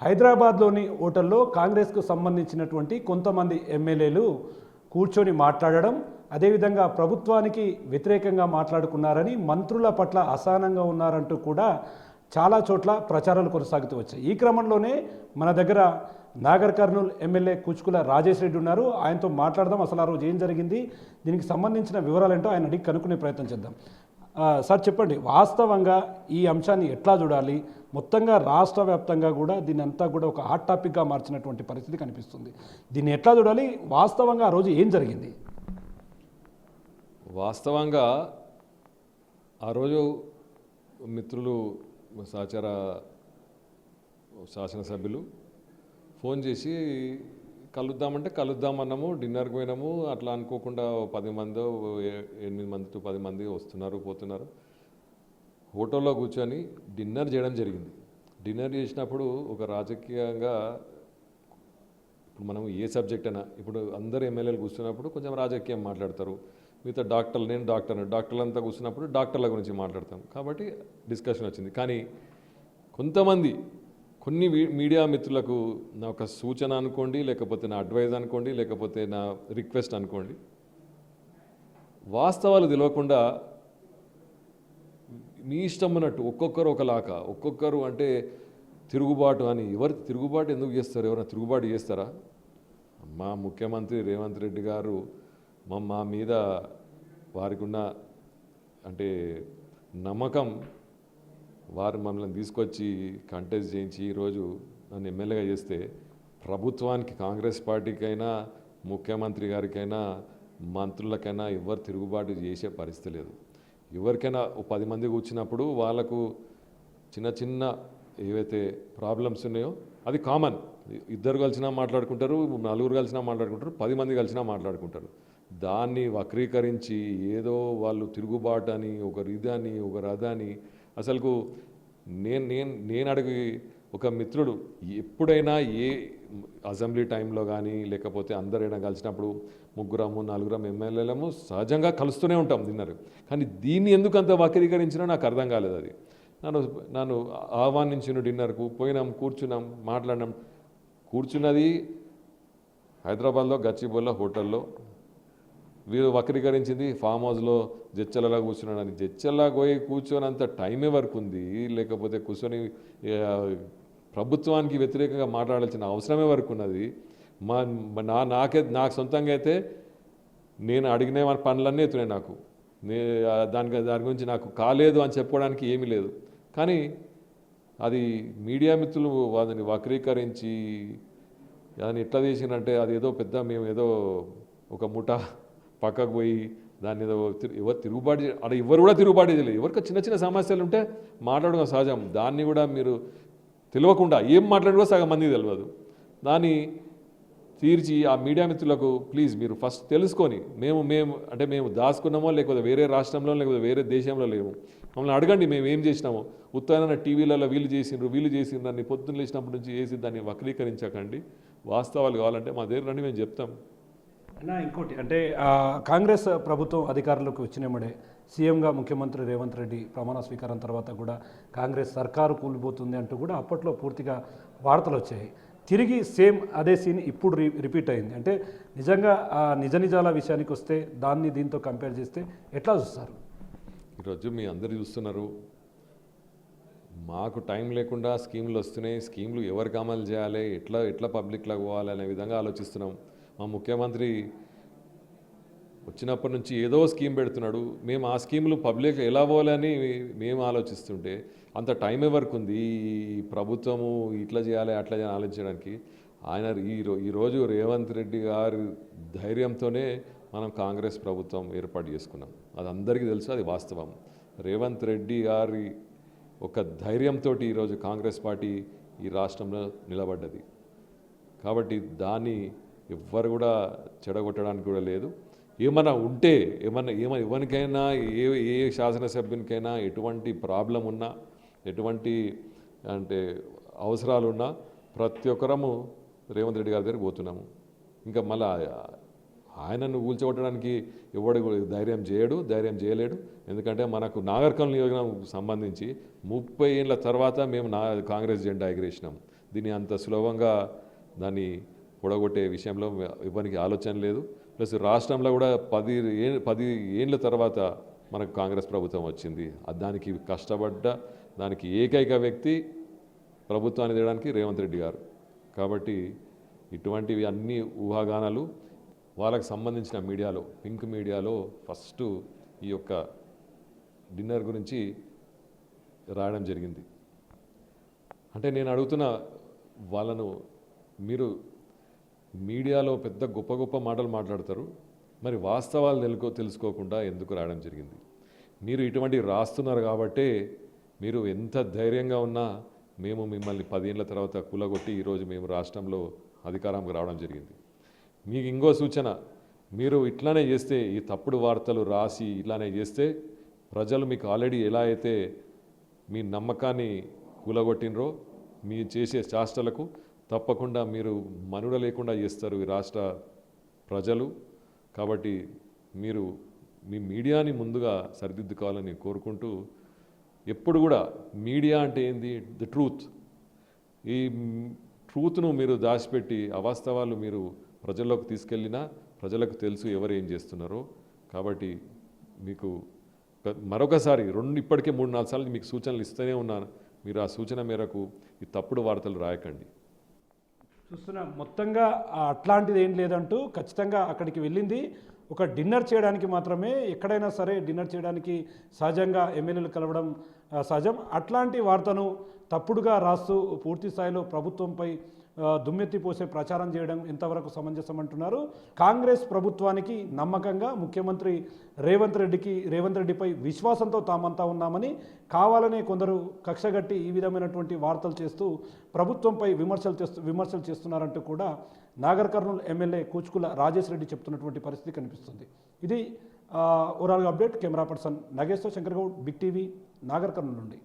హైదరాబాద్లోని హోటల్లో కాంగ్రెస్కు సంబంధించినటువంటి కొంతమంది ఎమ్మెల్యేలు కూర్చొని మాట్లాడడం, అదేవిధంగా ప్రభుత్వానికి వ్యతిరేకంగా మాట్లాడుకున్నారని, మంత్రుల పట్ల అసహనంగా ఉన్నారంటూ కూడా చాలా చోట్ల ప్రచారాలు కొనసాగుతూ వచ్చాయి. ఈ క్రమంలోనే మన దగ్గర నాగర్ కర్నూల్ ఎమ్మెల్యే కుచ్కుల రాజేష్ రెడ్డి ఉన్నారు. ఆయనతో మాట్లాడదాం. అసలు ఆ రోజు ఏం జరిగింది, దీనికి సంబంధించిన వివరాలేంటో ఆయన అడిగి కనుక్కునే ప్రయత్నం చేద్దాం. సార్ చెప్పండి, వాస్తవంగా ఈ అంశాన్ని ఎట్లా చూడాలి? మొత్తంగా రాష్ట్ర వ్యాప్తంగా కూడా దీన్ని అంతా కూడా ఒక హాట్ టాపిక్గా మార్చినటువంటి పరిస్థితి కనిపిస్తుంది. దీన్ని ఎట్లా చూడాలి? వాస్తవంగా ఆ రోజు ఏం జరిగింది? వాస్తవంగా ఆ రోజు మిత్రులు సహచర శాసనసభ్యులు ఫోన్ చేసి కలుద్దామంటే కలుద్దామన్నాము, డిన్నర్కి పోయినాము. అట్లా అనుకోకుండా 10 మందో 8 మంది టు 10 మంది వస్తున్నారు పోతున్నారు. హోటల్లో కూర్చొని డిన్నర్ చేయడం జరిగింది. డిన్నర్ చేసినప్పుడు ఒక రాజకీయంగా ఇప్పుడు మనం ఏ సబ్జెక్ట్ అయినా ఇప్పుడు అందరు ఎమ్మెల్యేలు కూర్చున్నప్పుడు కొంచెం రాజకీయం మాట్లాడతారు. మిగతా డాక్టర్లు, నేను డాక్టర్లు అంతా కూర్చున్నప్పుడు డాక్టర్ల గురించి మాట్లాడతాం. కాబట్టి డిస్కషన్ వచ్చింది. కానీ కొన్ని మీడియా మిత్రులకు నా ఒక సూచన అనుకోండి, లేకపోతే నా అడ్వైజ్ అనుకోండి, లేకపోతే నా రిక్వెస్ట్ అనుకోండి, వాస్తవాలు తెలియకుండా మీ ఇష్టం ఉన్నట్టు ఒక్కొక్కరు ఒకలాగా, ఒక్కొక్కరు అంటే తిరుగుబాటు అని. ఎవరు తిరుగుబాటు ఎందుకు చేస్తారు? ఎవరైనా తిరుగుబాటు చేస్తారా? మా ముఖ్యమంత్రి రేవంత్ రెడ్డి గారు మా మీద వారికి ఉన్న అంటే నమ్మకం, వారు మమ్మల్ని తీసుకొచ్చి కంటెస్ట్ చేయించి ఈరోజు నన్ను ఎమ్మెల్యేగా చేస్తే ప్రభుత్వానికి, కాంగ్రెస్ పార్టీకైనా, ముఖ్యమంత్రి గారికైనా, మంత్రులకైనా ఎవరు తిరుగుబాటు చేసే పరిస్థితి లేదు. ఎవరికైనా 10 మంది కూర్చున్నప్పుడు వాళ్ళకు చిన్న చిన్న ఏవైతే ప్రాబ్లమ్స్ ఉన్నాయో అది కామన్. ఇద్దరు కలిసినా మాట్లాడుకుంటారు, 4 కలిసినా మాట్లాడుకుంటారు, 10 మంది కలిసినా మాట్లాడుకుంటారు. దాన్ని వక్రీకరించి ఏదో వాళ్ళు తిరుగుబాటు అని, ఒకరు ఇదని, ఒకరు అదని. అసలుకు నేను అడిగి ఒక మిత్రుడు ఎప్పుడైనా ఏ అసెంబ్లీ టైంలో కానీ లేకపోతే అందరైనా కలిసినప్పుడు 3-4 ఎమ్మెల్యేలము సహజంగా కలుస్తూనే ఉంటాం తిన్నారు. కానీ దీన్ని ఎందుకు అంత వక్రీకరించినా నాకు అర్థం కాలేదు. అది నన్ను ఆహ్వానించిన డిన్నర్కు పోయినాం, కూర్చున్నాం, మాట్లాడినాం. కూర్చున్నది హైదరాబాద్లో గచ్చిబౌలిలో హోటల్లో. వీరు వక్రీకరించింది ఫామ్ హౌస్లో జడ్చర్లలో కూర్చున్నాడని. జడ్చర్లా పోయి కూర్చొనంత టైమే వరకు ఉంది, లేకపోతే కూర్చొని ప్రభుత్వానికి వ్యతిరేకంగా మాట్లాడాల్సిన అవసరమే వరకు ఉన్నది. నాకు సొంతంగా అయితే నేను అడిగిన పనులన్నీ ఎత్తున్నాయి. నాకు దాని గురించి నాకు కాలేదు అని చెప్పుకోవడానికి ఏమీ లేదు. కానీ అది మీడియా మిత్రులు వారిని వక్రీకరించి దాన్ని ఎట్లా చేసినంటే అది ఏదో పెద్ద మేము ఏదో ఒక ముఠా పక్కకు పోయి దాన్ని ఏదో ఎవరు తిరుగుబాటు అక్కడ ఎవరు కూడా తిరుగుబాటు చేయలేదు. ఎవరికి చిన్న చిన్న సమస్యలు ఉంటే మాట్లాడడం సహజం. దాన్ని కూడా మీరు తెలియకుండా ఏం మాట్లాడో సగం మందికి తెలియదు. దాన్ని తీర్చి ఆ మీడియా మిత్రులకు ప్లీజ్ మీరు ఫస్ట్ తెలుసుకొని మేము దాచుకున్నామో లేకపోతే వేరే రాష్ట్రంలో లేకపోతే వేరే దేశంలో లేము, మమ్మల్ని అడగండి మేము ఏం చేసినామో. ఉత్తరాన టీవీలలో వీళ్ళు చేసిండ్రు అని పొద్దున్న లేచినప్పటి నుంచి చేసి దాన్ని వక్రీకరించకండి. వాస్తవాలు కావాలంటే మా దగ్గర రండి, మేము చెప్తాం. అన్న ఇంకోటి అంటే కాంగ్రెస్ ప్రభుత్వం అధికారంలోకి వచ్చినప్పుడే సీఎంగా ముఖ్యమంత్రి రేవంత్ రెడ్డి ప్రమాణ స్వీకారం తర్వాత కూడా కాంగ్రెస్ సర్కారు కూలిపోతుంది అంటూ కూడా అప్పట్లో పూర్తిగా వార్తలు వచ్చాయి. తిరిగి సేమ్ అదే సీన్ ఇప్పుడు రిపీట్ అయింది. అంటే నిజంగా నిజాల విషయానికి వస్తే దాన్ని దీంతో కంపేర్ చేస్తే ఎట్లా చూస్తారు? ఈరోజు మీ అందరూ చూస్తున్నారు, మాకు టైం లేకుండా స్కీములు వస్తున్నాయి, స్కీములు ఎవరికి అమలు చేయాలి, ఎట్లా పబ్లిక్లోకి పోవాలి అనే విధంగా ఆలోచిస్తున్నాం. మా ముఖ్యమంత్రి వచ్చినప్పటి నుంచి ఏదో స్కీమ్ పెడుతున్నాడు. మేము ఆ స్కీములు పబ్లిక్ ఎలా పోవాలని మేము ఆలోచిస్తుంటే అంత టైం ఎవరికి ఉంది ఈ ప్రభుత్వము ఇట్లా చేయాలి అట్లా చేయాలి ఆలోచించడానికి? ఆయన ఈరోజు రేవంత్ రెడ్డి గారి ధైర్యంతోనే మనం కాంగ్రెస్ ప్రభుత్వం ఏర్పాటు చేసుకున్నాం. అది అందరికీ తెలుసు, అది వాస్తవం. రేవంత్ రెడ్డి గారి ఒక ధైర్యంతో ఈరోజు కాంగ్రెస్ పార్టీ ఈ రాష్ట్రంలో నిలబడ్డది. కాబట్టి దాన్ని ఎవ్వరు కూడా చెడగొట్టడానికి కూడా లేదు. ఏమైనా ఉంటే ఎవరికైనా ఏ శాసనసభ్యునికైనా ఎటువంటి ప్రాబ్లం ఉన్నా, ఎటువంటి అంటే అవసరాలు ఉన్నా ప్రతి ఒక్కరము రేవంత్ రెడ్డి గారి దగ్గరికి పోతున్నాము. ఇంకా మళ్ళీ ఆయనను కూల్చోవడానికి ఎవడు ధైర్యం చేయలేడు. ఎందుకంటే మనకు నాగర్ కర్నూల్ నియోజకవర్గం సంబంధించి 30 ఏళ్ళ తర్వాత మేము కాంగ్రెస్ జెండా ఎగిరేసినాం. దీన్ని అంత సులభంగా దాన్ని పొడగొట్టే విషయంలో ఇవ్వడానికి ఆలోచన లేదు. ప్లస్ రాష్ట్రంలో కూడా 10 ఏళ్ళ తర్వాత మనకు కాంగ్రెస్ ప్రభుత్వం వచ్చింది. దానికి కష్టపడ్డ దానికి ఏకైక వ్యక్తి ప్రభుత్వాన్ని తేయడానికి రేవంత్ రెడ్డి గారు. కాబట్టి ఇటువంటివి అన్ని ఊహాగానాలు. వాళ్ళకి సంబంధించిన మీడియాలో, పింక్ మీడియాలో ఫస్ట్ ఈ యొక్క డిన్నర్ గురించి రాయడం జరిగింది. అంటే నేను అడుగుతున్న వాళ్ళను, మీరు మీడియాలో పెద్ద గొప్ప గొప్ప మాటలు మాట్లాడతారు, మరి వాస్తవాలు తెలుసుకోకుండా ఎందుకు రాయడం జరిగింది? మీరు ఇటువంటి రాస్తున్నారు కాబట్టే మీరు ఎంత ధైర్యంగా ఉన్నా మేము మిమ్మల్ని 10 ఏళ్ళ తర్వాత కూలగొట్టి ఈరోజు మేము రాష్ట్రంలో అధికారంకి రావడం జరిగింది. మీకు ఇంకో సూచన, మీరు ఇట్లానే చేస్తే, ఈ తప్పుడు వార్తలు రాసి ఇట్లానే చేస్తే ప్రజలు మీకు ఆల్రెడీ ఎలా అయితే మీ నమ్మకాన్ని కూలగొట్టినరో మీ చేసే చేష్టలకు తప్పకుండా మీరు మనుగడ లేకుండా చేస్తారు ఈ రాష్ట్ర ప్రజలు. కాబట్టి మీరు మీ మీడియాని ముందుగా సరిదిద్దుకోవాలని కోరుకుంటూ, ఎప్పుడు కూడా మీడియా అంటే ఏంది, ది ట్రూత్. ఈ ట్రూత్ను మీరు దాచిపెట్టి అవాస్తవాలు మీరు ప్రజల్లోకి తీసుకెళ్ళినా ప్రజలకు తెలుసు ఎవరు ఏం చేస్తున్నారో. కాబట్టి మీకు మరొకసారి ఇప్పటికే 3-4 సార్లు మీకు సూచనలు ఇస్తూనే ఉన్నాను. మీరు ఆ సూచన మేరకు ఈ తప్పుడు వార్తలు రాయకండి. చూస్తున్నా మొత్తంగా అట్లాంటిది ఏం లేదంటూ ఖచ్చితంగా అక్కడికి వెళ్ళింది ఒక డిన్నర్ చేయడానికి మాత్రమే. ఎక్కడైనా సరే డిన్నర్ చేయడానికి సహజంగా ఎమ్మెల్యేలు కలవడం సహజం. అట్లాంటి వార్తను తప్పుడుగా రాస్తూ పూర్తి స్థాయిలో ప్రభుత్వంపై దుమ్మెత్తి పోసే ప్రచారం చేయడం ఎంతవరకు సమంజసం అంటున్నారు. కాంగ్రెస్ ప్రభుత్వానికి నమ్మకంగా ముఖ్యమంత్రి రేవంత్ రెడ్డిపై విశ్వాసంతో తామంతా ఉన్నామని కావాలనే కొందరు కక్షగట్టి ఈ విధమైనటువంటి వార్తలు చేస్తూ ప్రభుత్వంపై విమర్శలు చేస్తున్నారంటూ కూడా నాగర్ కర్నూలు ఎమ్మెల్యే కూచుకుల రాజేష్ రెడ్డి చెప్తున్నటువంటి పరిస్థితి కనిపిస్తుంది. ఇది ఓవరాల్గా update. Camera person Nageshwar Shankar Goud, Big TV, Nagar Kurnool నుండి.